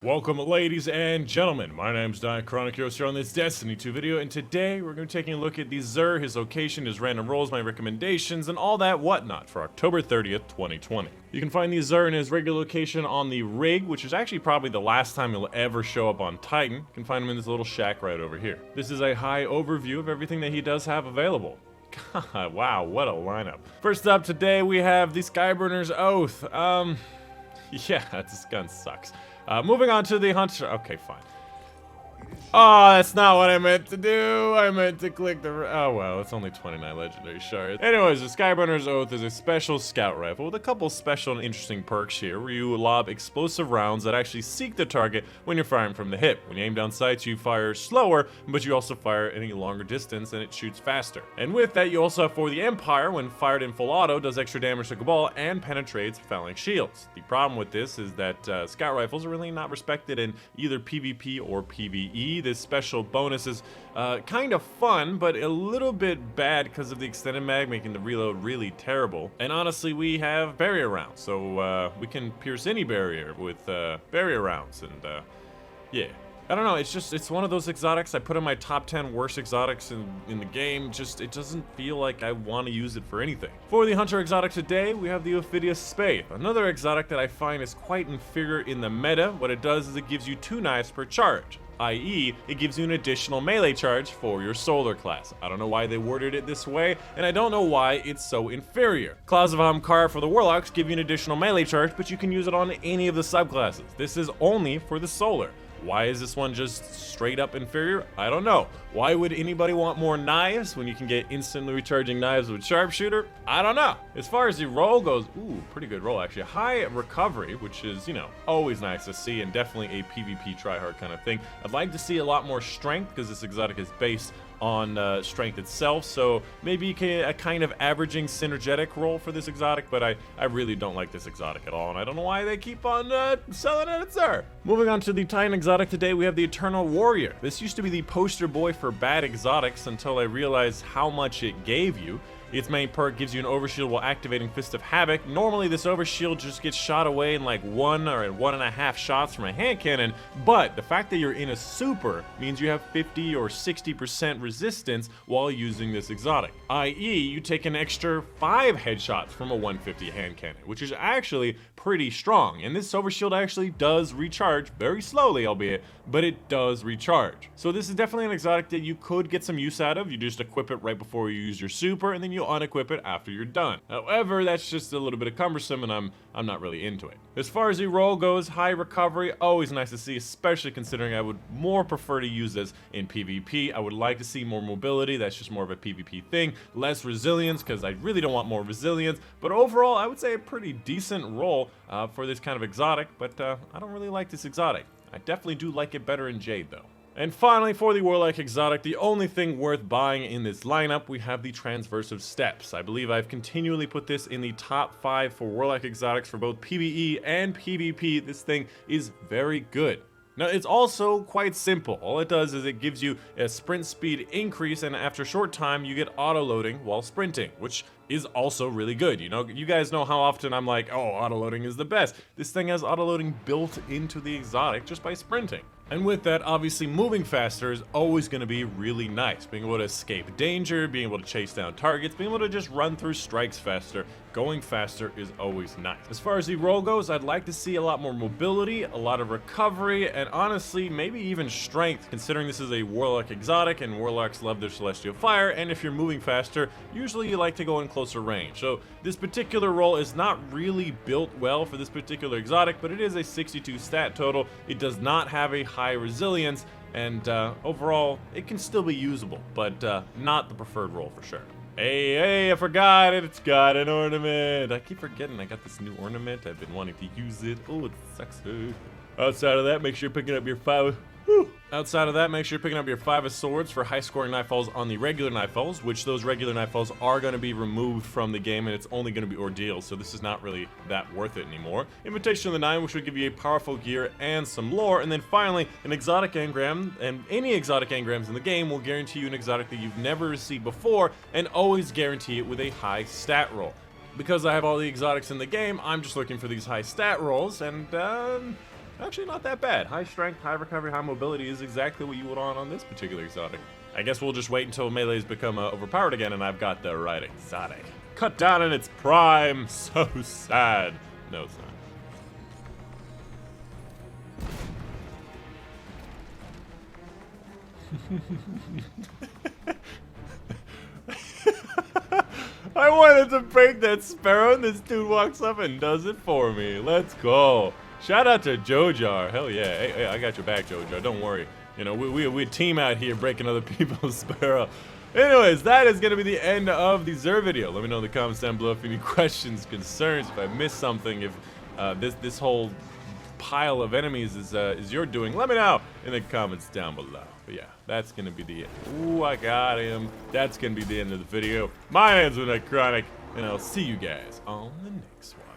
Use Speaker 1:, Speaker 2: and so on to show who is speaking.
Speaker 1: Welcome, ladies and gentlemen. My name's Dychronic here on this Destiny 2 video, and today we're going to be taking a look at the Xur, his location, his random rolls, my recommendations, and all that whatnot for October 30th, 2020. You can find the Xur in his regular location on the rig, which is actually probably the last time he'll ever show up on Titan. You can find him in this little shack right over here. This is a high overview of everything that he does have available. God, wow, what a lineup. First up today, we have the Skyburner's Oath. Yeah, this gun sucks. Moving on to the Hunter. Okay, fine. Oh, that's not what I meant to do. I meant to click the... Oh, well, it's only 29 legendary shards. Anyways, the Skyburner's Oath is a special scout rifle with a couple special and interesting perks here, where you lob explosive rounds that actually seek the target when you're firing from the hip. When you aim down sights, you fire slower, but you also fire at a longer distance and it shoots faster. And with that, you also have for the Empire, when fired in full auto, does extra damage to Cabal and penetrates phalanx shields. The problem with this is that scout rifles are really not respected in either PvP or PvE. This special bonus is kind of fun, but a little bit bad because of the extended mag, making the reload really terrible. And honestly, we have barrier rounds, so we can pierce any barrier with barrier rounds, and yeah. I don't know, it's one of those exotics I put in my top 10 worst exotics in the game. Just, it doesn't feel like I want to use it for anything. For the Hunter exotic today, we have the Ophidia Spathe, another exotic that I find is quite inferior in the meta. What it does is it gives you 2 knives per charge, i.e., it gives you an additional melee charge for your solar class. I don't know why they worded it this way, and I don't know why it's so inferior. Claws of Hamkar for the Warlocks give you an additional melee charge, but you can use it on any of the subclasses. This is only for the solar. Why is this one just straight up inferior? I don't know. Why would anybody want more knives when you can get instantly recharging knives with sharpshooter? I don't know. As far as the roll goes, ooh, pretty good roll actually. High recovery, which is, you know, always nice to see and definitely a PvP tryhard kind of thing. I'd like to see a lot more strength because this exotic is based on strength itself, so maybe a kind of averaging synergetic roll for this exotic, but I really don't like this exotic at all, and I don't know why they keep on selling it at Xur. Moving on to the Titan exotic today, we have the Eternal Warrior. This used to be the poster boy for bad exotics until I realized how much it gave you. Its main perk gives you an overshield while activating Fist of Havoc. Normally this overshield just gets shot away in like 1 or 1.5 shots from a hand cannon, but the fact that you're in a super means you have 50 or 60% resistance while using this exotic, i.e. you take an extra 5 headshots from a 150 hand cannon, which is actually pretty strong. And this overshield actually does recharge, very slowly albeit, but it does recharge. So this is definitely an exotic that you could get some use out of. You just equip it right before you use your super, and then you unequip it after you're done. However, that's just a little bit of cumbersome, and I'm not really into it. As far as the roll goes, high recovery, always nice to see, especially considering I would more prefer to use this in PvP. I would like to see more mobility. That's just more of a PvP thing. Less resilience, because I really don't want more resilience, but overall I would say a pretty decent roll for this kind of exotic, but I don't really like this exotic. I definitely do like it better in Jade though. And finally, for the Warlock exotic, the only thing worth buying in this lineup, we have the Transversive Steps. I believe I've continually put this in the top 5 for Warlock exotics for both PvE and PvP. This thing is very good. Now, it's also quite simple. All it does is it gives you a sprint speed increase, and after a short time, you get auto-loading while sprinting, which is also really good. You know, you guys know how often I'm like, oh, auto-loading is the best. This thing has auto-loading built into the exotic just by sprinting. And with that, obviously, moving faster is always going to be really nice. Being able to escape danger, being able to chase down targets, being able to just run through strikes faster, going faster is always nice. As far as the roll goes, I'd like to see a lot more mobility, a lot of recovery, and honestly, maybe even strength, considering this is a Warlock exotic, and Warlocks love their Celestial Fire, and if you're moving faster, usually you like to go in closer range. So this particular roll is not really built well for this particular exotic, but it is a 62 stat total. It does not have a high resilience, and overall it can still be usable, but not the preferred roll for sure. Hey, I forgot it. It's got an ornament. I keep forgetting I got this new ornament. I've been wanting to use it. Oh, it sucks. Outside of that, make sure you're picking up your 5. Outside of that, make sure you're picking up your 5 of Swords for high-scoring Nightfalls on the regular Nightfalls, which those regular Nightfalls are going to be removed from the game, and it's only going to be Ordeal, so this is not really that worth it anymore. Invitation of the Nine, which will give you a powerful gear and some lore, and then finally, an exotic engram, and any exotic engrams in the game will guarantee you an exotic that you've never received before, and always guarantee it with a high stat roll. Because I have all the exotics in the game, I'm just looking for these high stat rolls, and Actually, not that bad. High strength, high recovery, high mobility is exactly what you would want on this particular exotic. I guess we'll just wait until melee's become overpowered again and I've got the right exotic. Cut down in its prime. So sad. No, it's not. I wanted to break that sparrow and this dude walks up and does it for me. Let's go. Shout out to Jojar. Hell yeah. Hey, I got your back, Jojar. Don't worry. You know, we team out here breaking other people's sparrow. Anyways, that is going to be the end of the Xur video. Let me know in the comments down below if any questions, concerns, if I missed something, if this whole pile of enemies is your doing. Let me know in the comments down below. But yeah, that's going to be the end. Ooh, I got him. That's going to be the end of the video. My name's Dychronic, and I'll see you guys on the next one.